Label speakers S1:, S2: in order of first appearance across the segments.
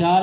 S1: 4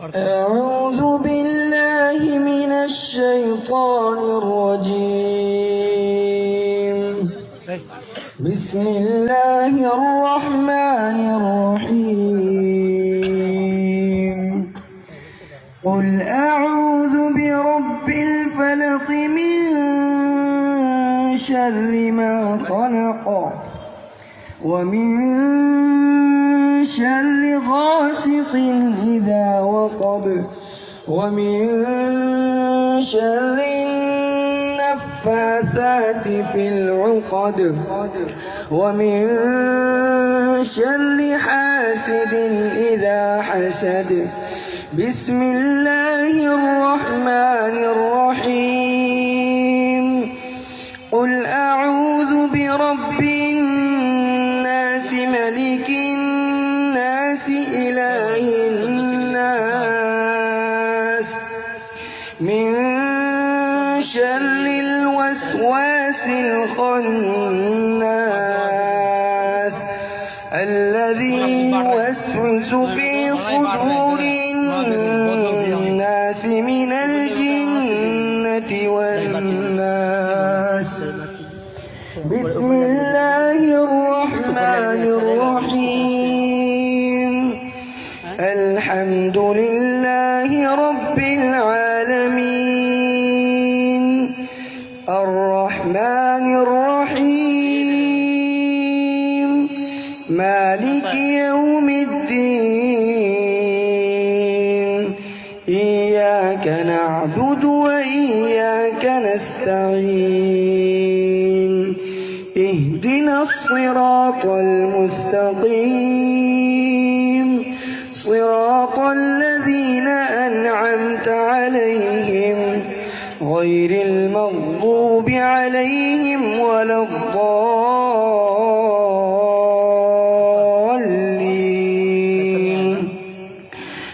S2: أعوذ بالله من الشيطان الرجيم بسم الله الرحمن الرحيم قل أعوذ برب الفلق من شر ما خلق ومن شر غاسق إذا وقب ومن شر النفاثات في العقد ومن شر حاسد إذا حسد بسم الله الرحمن الرحيم قل أعوذ برب الناس ملك الناس إله الناس من شر الوسواس الخناس الذي يوسوس في صدور الناس من الجنة والناس بسم الله الرحمن الرحيم الحمد لله رب العالمين الرحمن الرحيم مالك يوم الدين إياك نعبد وإياك نستعين اهدنا الصراط المستقيم صراط الذين أنعمت عليهم غير المغضوب عليهم ولا الضالين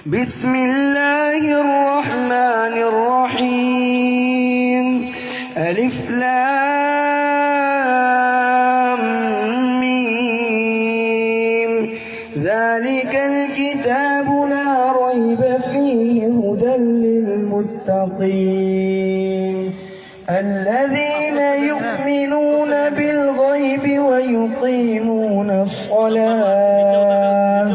S2: بسم الله الرحمن الرحيم ألف لام ميم ذلك الكتاب لا ريب فيه هدى للمتقين الذين يؤمنون بالغيب ويقيمون الصلاة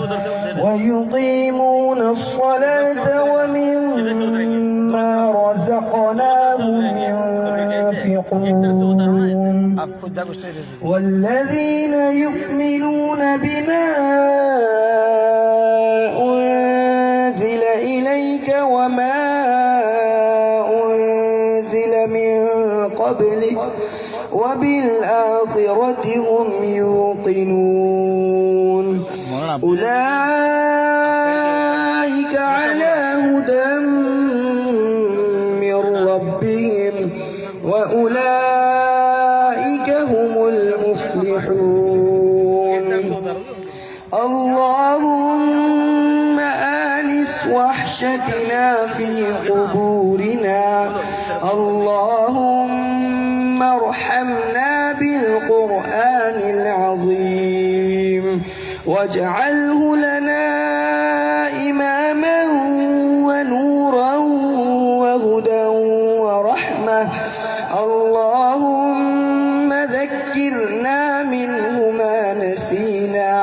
S2: ومما رزقناهم ينفقون والذين يؤمنون بما أنزل إليك وما أنزل من قبلك وبالآخرة هم يوقنون أولئك على هدى من ربهم وأولئك هم المفلحون اللهم آنس وحشتنا في قبورنا اللهم ارحمنا بالقرآن العظيم واجعله لنا إماما ونورا وهدى ورحمة اللهم ذكرنا منه ما نسينا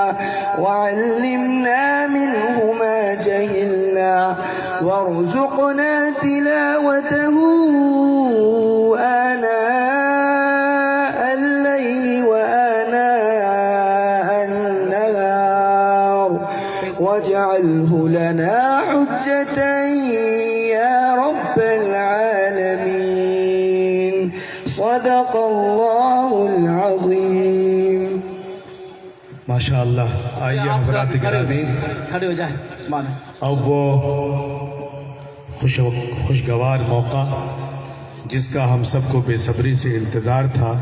S2: وعلمنا منه ما جهلنا وارزقنا تلاوته آناء الليل وآناء واجعله لنا حجة يا رب العالمين صدق الله العظيم.
S3: ماشاء اللہ. آئیے حضرات گرامی،
S1: کھڑے ہو جائیں.
S3: اب وہ خوشگوار موقع جس کا ہم سب کو بے صبری سے انتظار تھا،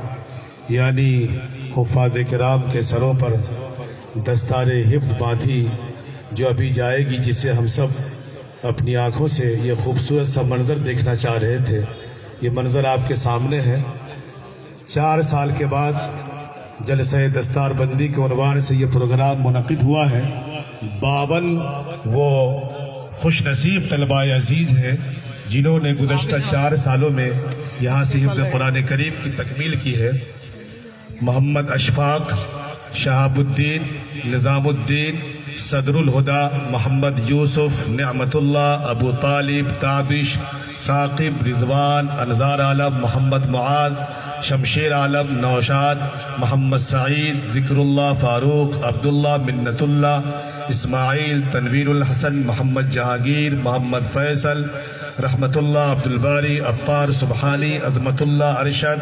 S3: یعنی حفاظ کرام کے سروں پر دستار حفظ باندھی جو ابھی جائے گی، جسے ہم سب اپنی آنکھوں سے یہ خوبصورت سا منظر دیکھنا چاہ رہے تھے. یہ منظر آپ کے سامنے ہے. 4 سال کے بعد جلسہ دستار بندی کے عنوان سے یہ پروگرام منعقد ہوا ہے. 52 وہ خوش نصیب طلباء عزیز ہیں جنہوں نے گزشتہ 4 سالوں میں یہاں سے حفظ قرآن کریم کی تکمیل کی ہے. محمد اشفاق، شہاب الدین، نظام الدین، صدر الہدا، محمد یوسف، نعمت اللہ، ابو طالب، تابش، ثاقب، رضوان، انظار عالم، محمد معاذ، شمشیر عالم، نوشاد، محمد سعید، ذکر اللہ، فاروق، عبداللہ، منت اللہ، اسماعیل، تنویر الحسن، محمد جہانگیر، محمد فیصل، رحمت اللہ، عبدالباری، عطار، سبحانی، عظمت اللہ، ارشد،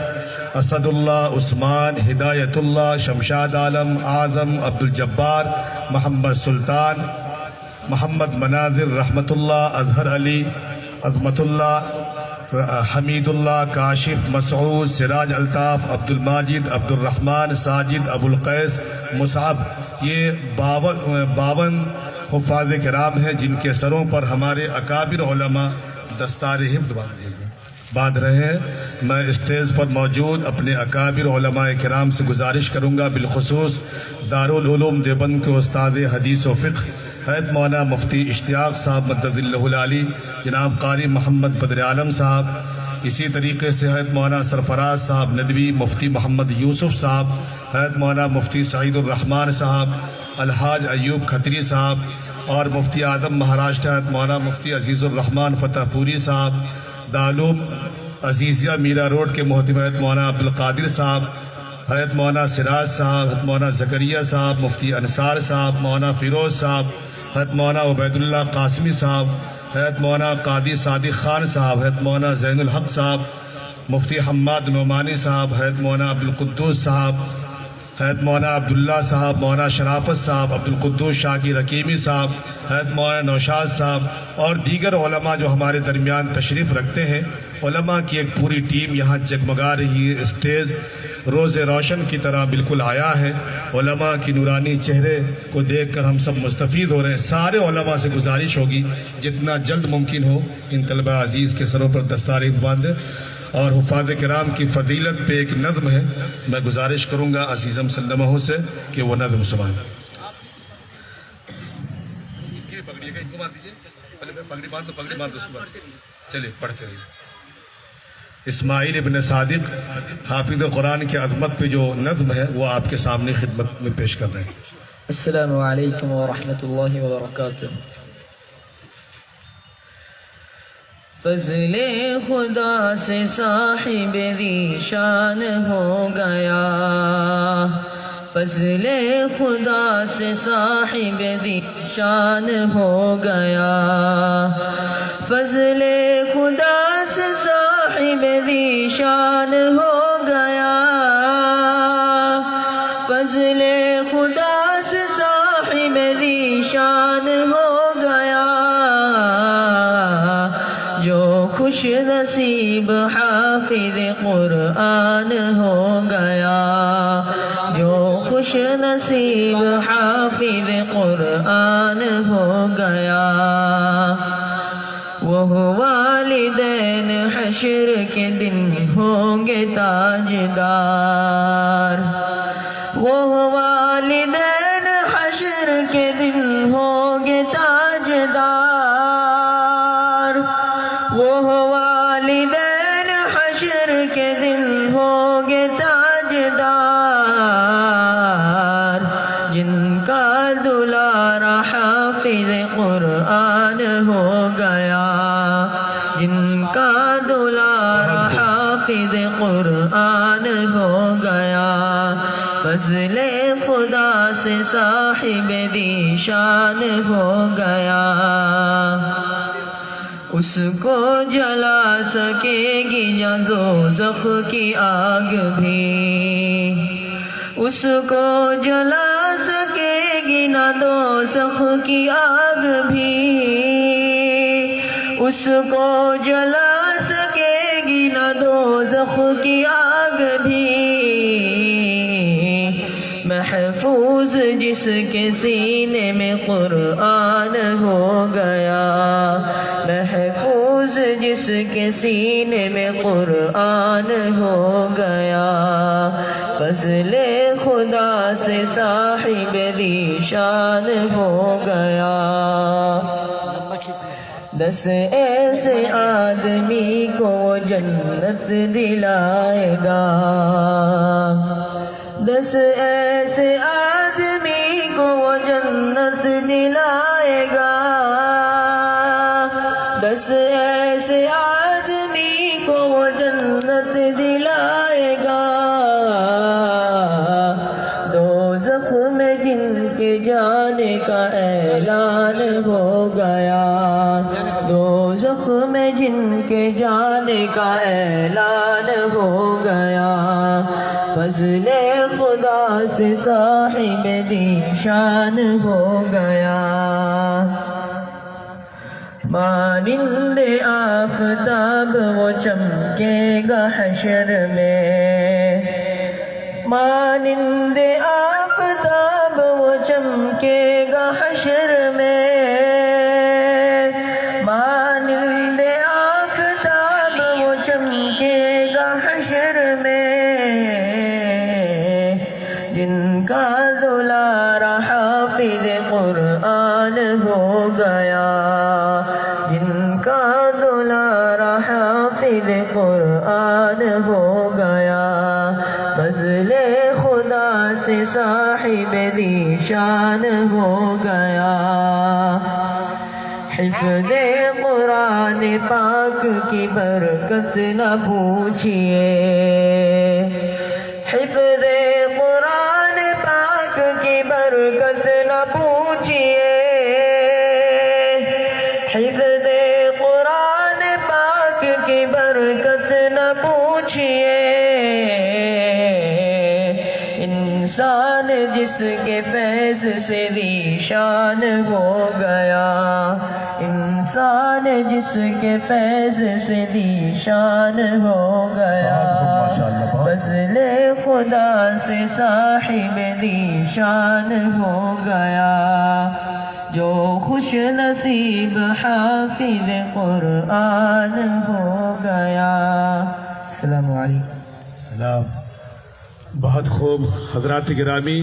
S3: اسد اللہ، عثمان، ہدایت اللہ، شمشاد عالم، اعظم، عبدالجبار، محمد سلطان، محمد مناظر، رحمت اللہ، اظہر علی، عظمت اللہ، حمید اللہ، کاشف، مسعود، سراج الطاف، عبد الماجد، عبد الرحمن، ساجد، ابو القیس، مصعب. یہ 52 حفاظ کرام ہیں جن کے سروں پر ہمارے اکابر علماء دستار حفظ باندھ رہے ہیں. میں اسٹیج پر موجود اپنے اکابر علماء کرام سے گزارش کروں گا، بالخصوص دارالعلوم دیوبند کے استاد حدیث و فقہ حضرت مولانا مفتی اشتیاق صاحب مدد اللہ العالی، جناب قاری محمد بدر عالم صاحب، اسی طریقے سے حضرت مولانا سرفراز صاحب ندوی، مفتی محمد یوسف صاحب، حضرت مولانا مفتی سعید الرحمان صاحب، الحاج ایوب کھتری صاحب، اور مفتی اعظم مہاراشٹر حضرت مولانا مفتی عزیز الرحمان فتح پوری صاحب، دالوب عزیزیہ میرا روڈ کے محترم حضرت مولانا عبدالقادر صاحب، حضرت مولانا سراج صاحب، حضرت مولانا زکریہ صاحب، مفتی انصار صاحب، مولانا فیروز صاحب، حضرت مولانا عبید اللہ قاسمی صاحب، حضرت مولانا قادی صادق خان صاحب، حضرت مولانا زین الحق صاحب، مفتی حماد نعمانی صاحب، حضرت مولانا عبدالقدوس صاحب، حضرت مولانا عبداللہ صاحب، مولانا شرافت صاحب، عبدالقدوس شاکی رکیمی صاحب، حضرت مولانا نوشاد صاحب، اور دیگر علماء جو ہمارے درمیان تشریف رکھتے ہیں. علماء کی ایک پوری ٹیم یہاں جگمگا رہی ہے. اسٹیج روز روشن کی طرح بالکل آیا ہے. علماء کی نورانی چہرے کو دیکھ کر ہم سب مستفید ہو رہے ہیں. سارے علماء سے گزارش ہوگی جتنا جلد ممکن ہو ان طلبہ عزیز کے سروں پر دستار حفظ باندھیں. اور حفاظ کرام کی فضیلت پہ ایک نظم ہے، میں گزارش کروں گا عزیزم سلمہ سے کہ وہ نظم سنائیں. چلیے پڑھتے رہیے. اسماعیل ابن صادق حافظ قرآن کی عظمت پہ جو نظم ہے وہ آپ کے سامنے خدمت میں پیش کر رہے ہیں.
S4: السلام علیکم ورحمۃ اللہ وبرکاتہ. فضل خدا سے صاحب ذی شان ہو گیا، فضل خدا سے صاحب ذی شان ہو گیا، فضل خدا سے صاحب ذی شان ہو گیا، فضل خدا سے صاحب ذی شان ہو گیا. جو خوش نصیب حافظ قرآن ہو گیا، جو خوش نصیب حافظ قرآن ہو گیا. وہ والدین حشر کے دن ہوں گے تاجدار، وہ والدین حشر کے دن ہوں گے تاجدار، وہ والدین حشر کے دن ہوں گے تاجدار. جن کا دلارا حافظ قرآن ہو گیا، جن کا دلارا حافظ قرآن ہو گیا. فضل خدا سے صاحب دی شان ہو گیا اس کو جلا سکے گی نہ دوزخ کی آگ بھی اس کو جلا سکے گی نہ دوزخ کی آگ بھی اس کو جلا سکے گی نہ دوزخ کی آگ بھی محفوظ جس کے سینے میں قرآن ہو گیا محفوظ جس کے سینے میں قرآن ہو گیا فضل خدا سے صاحب دی شان ہو گیا 10 ایسے آدمی کو وہ جنت دلائے گا 10 ایسے آدمی کو وہ جنت دلائے گا 10 ایسے آدمی کو وہ جنت دلائے گا دوزخ میں جن کے جانے کا اعلان ہو گیا دوزخ میں جن کے جانے کا اعلان ہو گیا فضل خدا سے صاحب دی شان ہو گیا مانند آفتاب وہ چمکے گا حشر میں مانند آفتاب وہ چمکے گا حشر میں مانند آفتاب وہ چمکے گا حشر میں جن کا دلارا حافظ قرآن ہو گیا جن کا دلارا حافظ قرآن ہو گیا فضل خدا سے صاحب دی شان ہو گیا حفظ قرآن پاک کی برکت نہ پوچھئے حفظ قرآن پاک کی برکت نہ پوچھئے حفظ قرآن پاک کی برکت نہ پوچھئے انسان جس کے فیض سے ذی شان ہو گیا انسان جس کے فیض سے ذی شان ہو گیا فضل خدا سے صاحب دی شان ہو گیا جو خوش نصیب حافظ قرآن ہو گیا السلام علیکم
S3: سلام بہت خوب حضرات گرامی